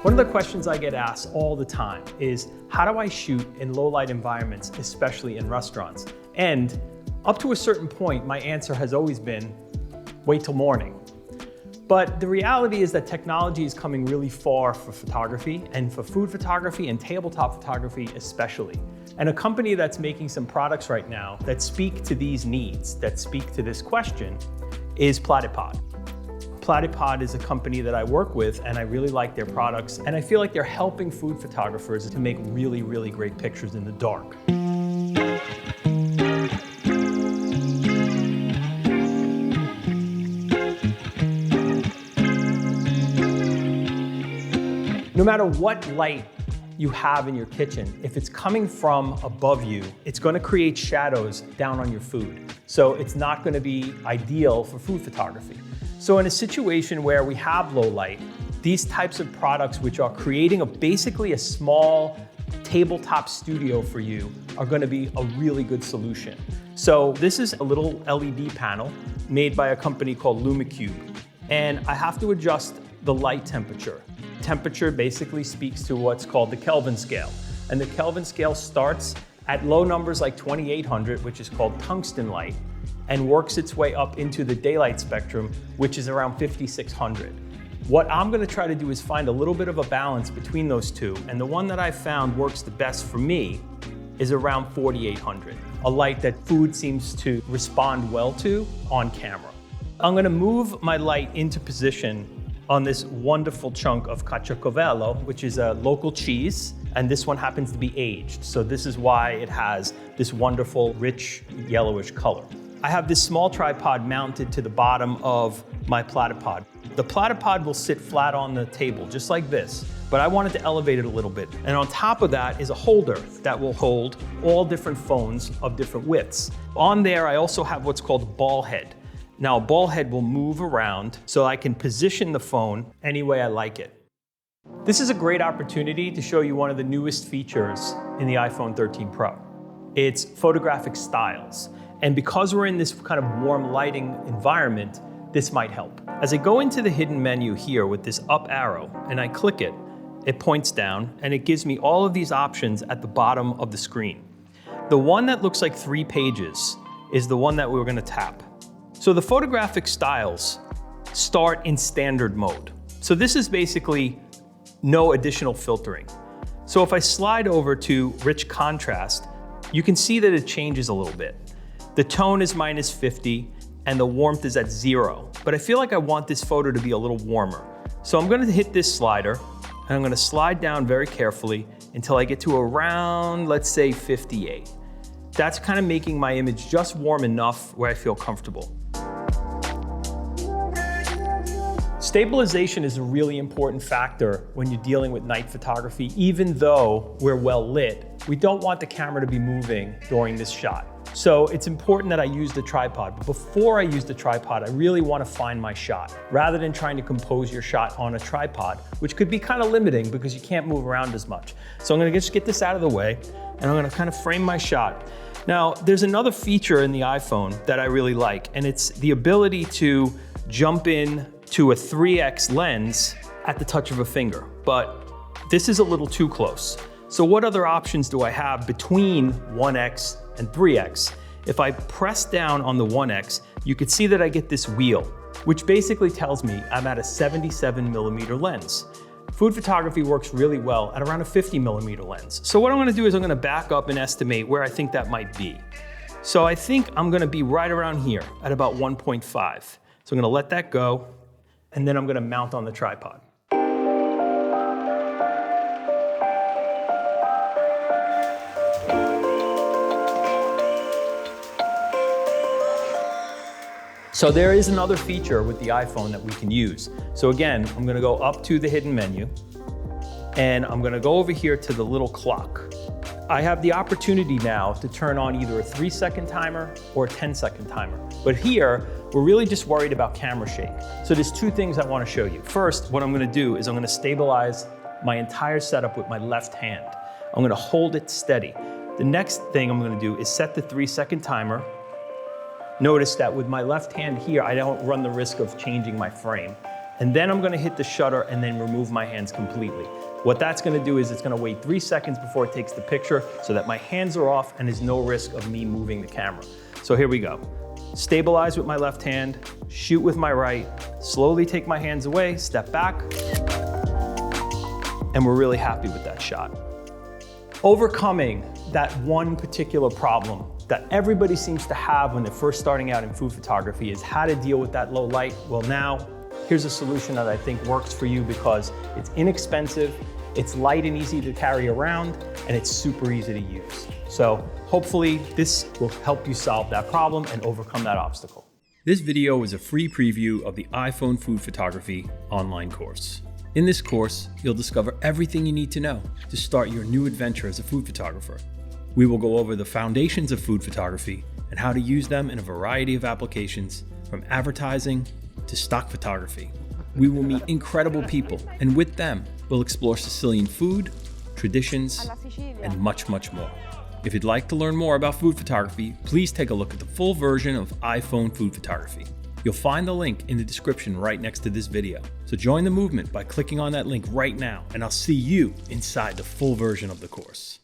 One of the questions I get asked all the time is, how do I shoot in low light environments, especially in restaurants? And up to a certain point, my answer has always been, wait till morning. But the reality is that technology is coming really far for photography, and for food photography and tabletop photography especially. And a company that's making some products right now that speak to these needs, that speak to this question, is PlatyPod. PlatyPod is a company that I work with, and I really like their products, and I feel like they're helping food photographers to make really, really great pictures in the dark. No matter what light you have in your kitchen, if it's coming from above you, it's going to create shadows down on your food. So it's not going to be ideal for food photography. So in a situation where we have low light, these types of products, which are creating basically a small tabletop studio for you, are going to be a really good solution. So this is a little LED panel made by a company called Lumicube, and I have to adjust the light temperature. Temperature basically speaks to what's called the Kelvin scale. And the Kelvin scale starts at low numbers like 2800, which is called tungsten light, and works its way up into the daylight spectrum, which is around 5600. What I'm gonna try to do is find a little bit of a balance between those two, and the one that I found works the best for me is around 4800, a light that food seems to respond well to on camera. I'm gonna move my light into position on this wonderful chunk of caciocavallo, which is a local cheese, and this one happens to be aged. So this is why it has this wonderful, rich, yellowish color. I have this small tripod mounted to the bottom of my PlatyPod. The PlatyPod will sit flat on the table, just like this, but I wanted to elevate it a little bit. And on top of that is a holder that will hold all different phones of different widths. On there, I also have what's called a ball head. Now, a ball head will move around so I can position the phone any way I like it. This is a great opportunity to show you one of the newest features in the iPhone 13 Pro. It's Photographic Styles. And because we're in this kind of warm lighting environment, this might help. As I go into the hidden menu here with this up arrow and I click it, it points down and it gives me all of these options at the bottom of the screen. The one that looks like 3 pages is the one that we're gonna tap. So the Photographic Styles start in standard mode. So this is basically no additional filtering. So if I slide over to rich contrast, you can see that it changes a little bit. The tone is -50 and the warmth is at 0. But I feel like I want this photo to be a little warmer. So I'm gonna hit this slider and I'm gonna slide down very carefully until I get to around, let's say 58. That's kind of making my image just warm enough where I feel comfortable. Stabilization is a really important factor when you're dealing with night photography. Even though we're well lit, we don't want the camera to be moving during this shot. So it's important that I use the tripod. But before I use the tripod, I really want to find my shot, rather than trying to compose your shot on a tripod, which could be kind of limiting because you can't move around as much. So I'm going to just get this out of the way, and I'm going to kind of frame my shot. Now, there's another feature in the iPhone that I really like, and it's the ability to jump in to a 3x lens at the touch of a finger. But this is a little too close. So what other options do I have between 1x and 3x? If I press down on the 1x, you can see that I get this wheel, which basically tells me I'm at a 77mm lens. Food photography works really well at around a 50mm lens. So what I'm gonna do is I'm gonna back up and estimate where I think that might be. So I think I'm gonna be right around here at about 1.5. So I'm gonna let that go, and then I'm gonna mount on the tripod. So there is another feature with the iPhone that we can use. So again, I'm gonna go up to the hidden menu, and I'm gonna go over here to the little clock. I have the opportunity now to turn on either a 3-second timer or a 10-second timer. But here, we're really just worried about camera shake. So there's 2 things I wanna show you. First, what I'm gonna do is I'm gonna stabilize my entire setup with my left hand. I'm gonna hold it steady. The next thing I'm gonna do is set the 3-second timer. Notice that with my left hand here, I don't run the risk of changing my frame. And then I'm gonna hit the shutter and then remove my hands completely. What that's gonna do is it's gonna wait 3 seconds before it takes the picture so that my hands are off and there's no risk of me moving the camera. So here we go. Stabilize with my left hand, shoot with my right, slowly take my hands away, step back, and we're really happy with that shot. Overcoming that one particular problem that everybody seems to have when they're first starting out in food photography is how to deal with that low light. Well, now here's a solution that I think works for you because it's inexpensive, it's light and easy to carry around, and it's super easy to use. So hopefully this will help you solve that problem and overcome that obstacle. This video is a free preview of the iPhone Food Photography online course. In this course, you'll discover everything you need to know to start your new adventure as a food photographer. We will go over the foundations of food photography and how to use them in a variety of applications, from advertising to stock photography. We will meet incredible people, and with them, we'll explore Sicilian food, traditions, and much, much more. If you'd like to learn more about food photography, please take a look at the full version of iPhone Food Photography. You'll find the link in the description right next to this video. So join the movement by clicking on that link right now, and I'll see you inside the full version of the course.